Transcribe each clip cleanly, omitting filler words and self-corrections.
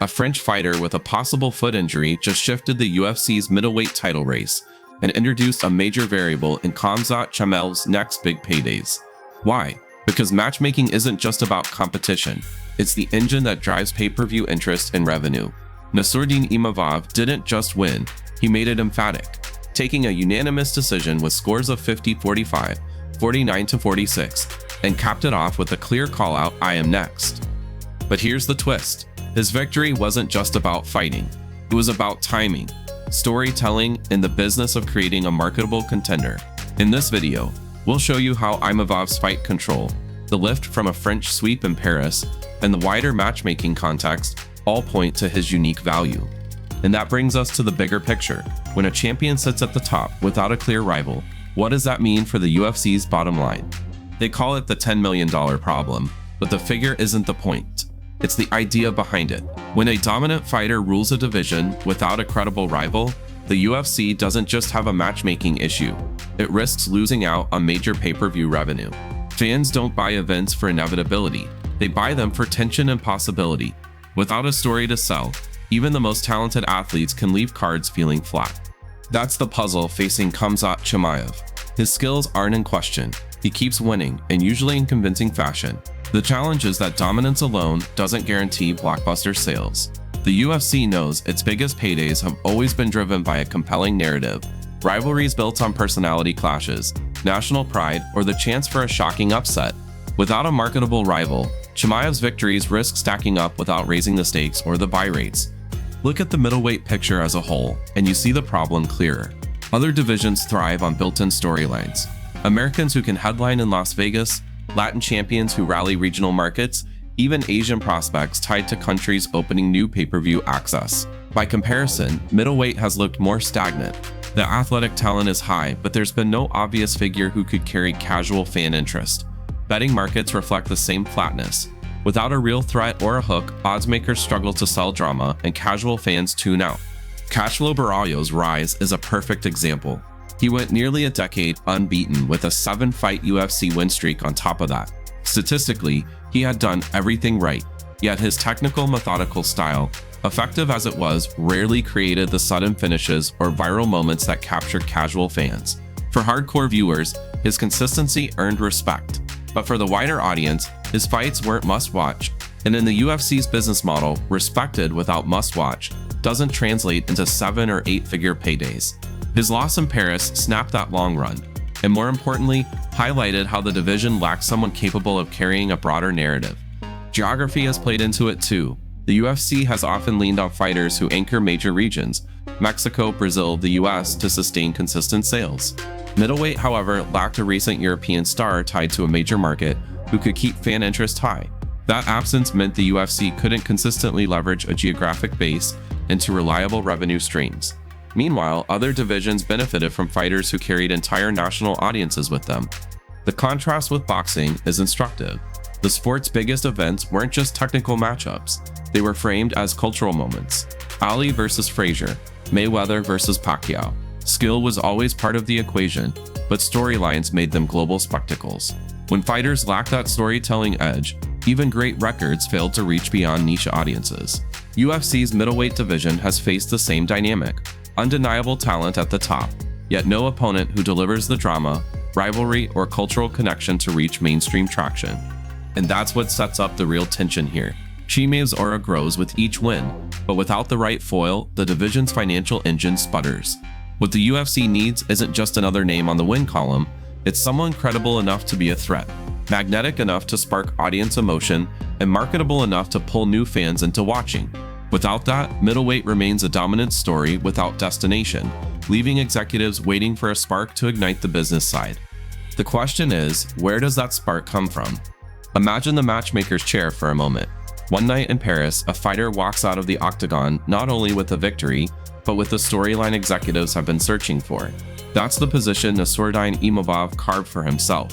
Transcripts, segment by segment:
A French fighter with a possible foot injury just shifted the UFC's middleweight title race and introduced a major variable in Khamzat Chimaev's next big paydays. Why? Because matchmaking isn't just about competition, it's the engine that drives pay-per-view interest and revenue. Nasruddin Imavov didn't just win, he made it emphatic, taking a unanimous decision with scores of 50-45, 49-46, and capped it off with a clear call-out, "I am next." But here's the twist. His victory wasn't just about fighting. It was about timing, storytelling, and the business of creating a marketable contender. In this video, we'll show you how Imavov's fight control, the lift from a French sweep in Paris, and the wider matchmaking context all point to his unique value. And that brings us to the bigger picture. When a champion sits at the top without a clear rival, what does that mean for the UFC's bottom line? They call it the $10 million problem, but the figure isn't the point. It's the idea behind it. When a dominant fighter rules a division without a credible rival, the UFC doesn't just have a matchmaking issue. It risks losing out on major pay-per-view revenue. Fans don't buy events for inevitability. They buy them for tension and possibility. Without a story to sell, even the most talented athletes can leave cards feeling flat. That's the puzzle facing Khamzat Chimaev. His skills aren't in question. He keeps winning, and usually in convincing fashion. The challenge is that dominance alone doesn't guarantee blockbuster sales. The UFC knows its biggest paydays have always been driven by a compelling narrative, rivalries built on personality clashes, national pride, or the chance for a shocking upset. Without a marketable rival, Chimaev's victories risk stacking up without raising the stakes or the buy rates. Look at the middleweight picture as a whole, and you see the problem clearer. Other divisions thrive on built-in storylines. Americans who can headline in Las Vegas, Latin champions who rally regional markets, even Asian prospects tied to countries opening new pay-per-view access. By comparison, middleweight has looked more stagnant. The athletic talent is high, but there's been no obvious figure who could carry casual fan interest. Betting markets reflect the same flatness. Without a real threat or a hook, oddsmakers struggle to sell drama and casual fans tune out. Cashflow Baralho's rise is a perfect example. He went nearly a decade unbeaten with a 7-fight UFC win streak on top of that. Statistically, he had done everything right, yet his technical, methodical style, effective as it was, rarely created the sudden finishes or viral moments that captured casual fans. For hardcore viewers, his consistency earned respect, but for the wider audience, his fights weren't must-watch. And in the UFC's business model, respected without must-watch doesn't translate into 7- or 8-figure paydays. His loss in Paris snapped that long run, and more importantly, highlighted how the division lacks someone capable of carrying a broader narrative. Geography has played into it too. The UFC has often leaned on fighters who anchor major regions, Mexico, Brazil, the US, to sustain consistent sales. Middleweight, however, lacked a recent European star tied to a major market who could keep fan interest high. That absence meant the UFC couldn't consistently leverage a geographic base into reliable revenue streams. Meanwhile, other divisions benefited from fighters who carried entire national audiences with them. The contrast with boxing is instructive. The sport's biggest events weren't just technical matchups, they were framed as cultural moments. Ali versus Frazier, Mayweather versus Pacquiao. Skill was always part of the equation, but storylines made them global spectacles. When fighters lacked that storytelling edge, even great records failed to reach beyond niche audiences. UFC's middleweight division has faced the same dynamic. Undeniable talent at the top, yet no opponent who delivers the drama, rivalry, or cultural connection to reach mainstream traction. And that's what sets up the real tension here. Chimaev's aura grows with each win, but without the right foil, the division's financial engine sputters. What the UFC needs isn't just another name on the win column, it's someone credible enough to be a threat, magnetic enough to spark audience emotion, and marketable enough to pull new fans into watching. Without that, middleweight remains a dominant story without destination, leaving executives waiting for a spark to ignite the business side. The question is, where does that spark come from? Imagine the matchmaker's chair for a moment. One night in Paris, a fighter walks out of the octagon not only with a victory, but with the storyline executives have been searching for. That's the position Nasruddin Imavov carved for himself.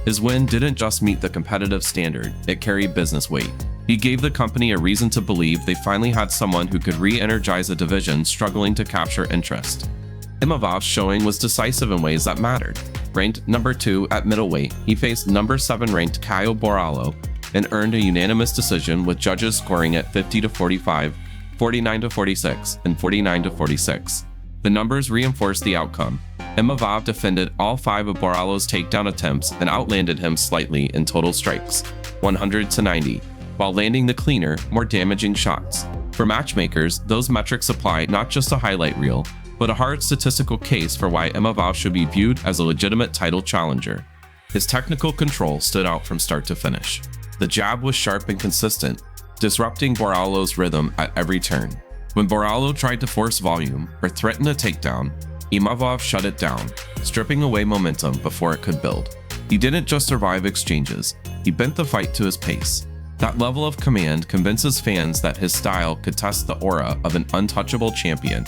His win didn't just meet the competitive standard, it carried business weight. He gave the company a reason to believe they finally had someone who could re-energize a division struggling to capture interest. Imavov's showing was decisive in ways that mattered. Ranked number 2 at middleweight, he faced number 7 ranked Caio Borralho and earned a unanimous decision with judges scoring at 50-45, 49-46, and 49-46. The numbers reinforced the outcome. Imavov defended all 5 of Borrallo's takedown attempts and outlanded him slightly in total strikes, 100-90, while landing the cleaner, more damaging shots. For matchmakers, those metrics apply not just a highlight reel, but a hard statistical case for why Imavov should be viewed as a legitimate title challenger. His technical control stood out from start to finish. The jab was sharp and consistent, disrupting Borrallo's rhythm at every turn. When Borrallo tried to force volume or threaten a takedown, Imavov shut it down, stripping away momentum before it could build. He didn't just survive exchanges, he bent the fight to his pace. That level of command convinces fans that his style could test the aura of an untouchable champion.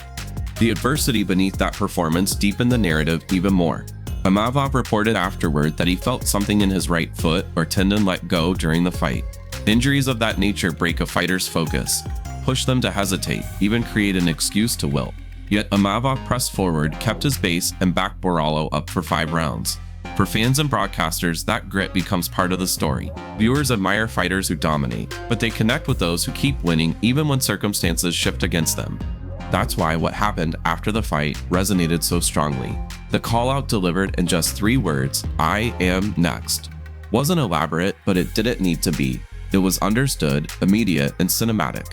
The adversity beneath that performance deepened the narrative even more. Imavov reported afterward that he felt something in his right foot or tendon let go during the fight. Injuries of that nature break a fighter's focus, push them to hesitate, even create an excuse to wilt. Yet Imavov pressed forward, kept his base, and backed Borrallo up for 5 rounds. For fans and broadcasters, that grit becomes part of the story. Viewers admire fighters who dominate, but they connect with those who keep winning even when circumstances shift against them. That's why what happened after the fight resonated so strongly. The call-out delivered in just 3 words, "I am next." Wasn't elaborate, but it didn't need to be. It was understood, immediate, and cinematic.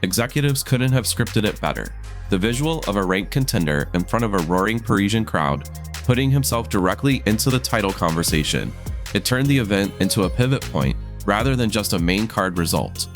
Executives couldn't have scripted it better. The visual of a ranked contender in front of a roaring Parisian crowd, putting himself directly into the title conversation. It turned the event into a pivot point rather than just a main card result.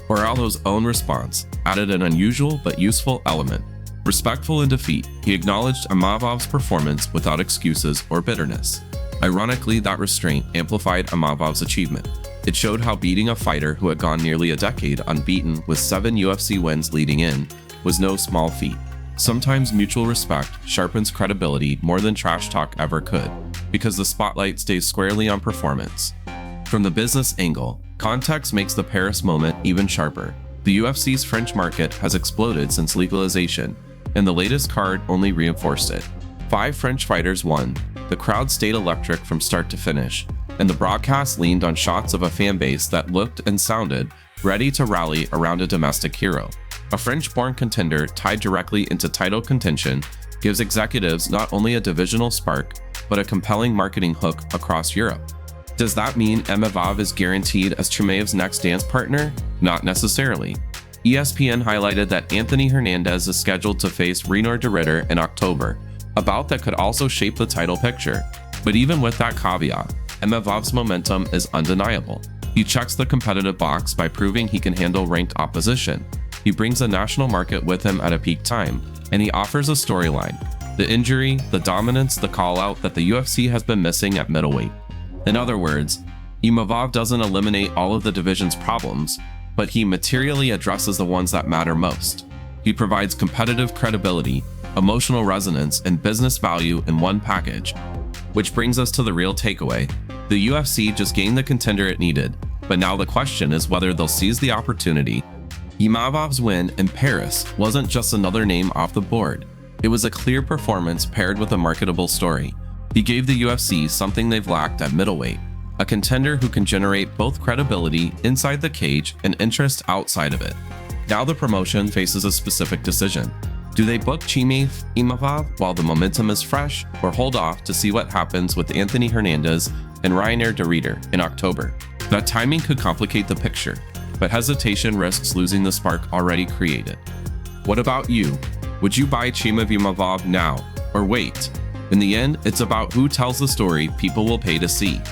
Borrallo's own response added an unusual but useful element. Respectful in defeat, he acknowledged Imavov's performance without excuses or bitterness. Ironically, that restraint amplified Imavov's achievement. It showed how beating a fighter who had gone nearly a decade unbeaten with 7 UFC wins leading in was no small feat. Sometimes mutual respect sharpens credibility more than trash talk ever could, because the spotlight stays squarely on performance. From the business angle, context makes the Paris moment even sharper. The UFC's French market has exploded since legalization, and the latest card only reinforced it. 5 French fighters won, the crowd stayed electric from start to finish, and the broadcast leaned on shots of a fan base that looked and sounded ready to rally around a domestic hero. A French-born contender tied directly into title contention gives executives not only a divisional spark, but a compelling marketing hook across Europe. Does that mean Imavov is guaranteed as Chimaev's next dance partner? Not necessarily. ESPN highlighted that Anthony Hernandez is scheduled to face Reinier de Ridder in October, a bout that could also shape the title picture. But even with that caveat, Imavov's momentum is undeniable. He checks the competitive box by proving he can handle ranked opposition. He brings the national market with him at a peak time, and he offers a storyline: the injury, the dominance, the call-out that the UFC has been missing at middleweight. In other words, Imavov doesn't eliminate all of the division's problems, but he materially addresses the ones that matter most. He provides competitive credibility, emotional resonance, and business value in one package. Which brings us to the real takeaway. The UFC just gained the contender it needed, but now the question is whether they'll seize the opportunity. Imavov's win in Paris wasn't just another name off the board. It was a clear performance paired with a marketable story. He gave the UFC something they've lacked at middleweight, a contender who can generate both credibility inside the cage and interest outside of it. Now the promotion faces a specific decision. Do they book Chimaev Imavov while the momentum is fresh, or hold off to see what happens with Anthony Hernandez and Reinier de Ridder in October? That timing could complicate the picture, but hesitation risks losing the spark already created. What about you? Would you buy Chimaev Imavov now, or wait? In the end, it's about who tells the story people will pay to see.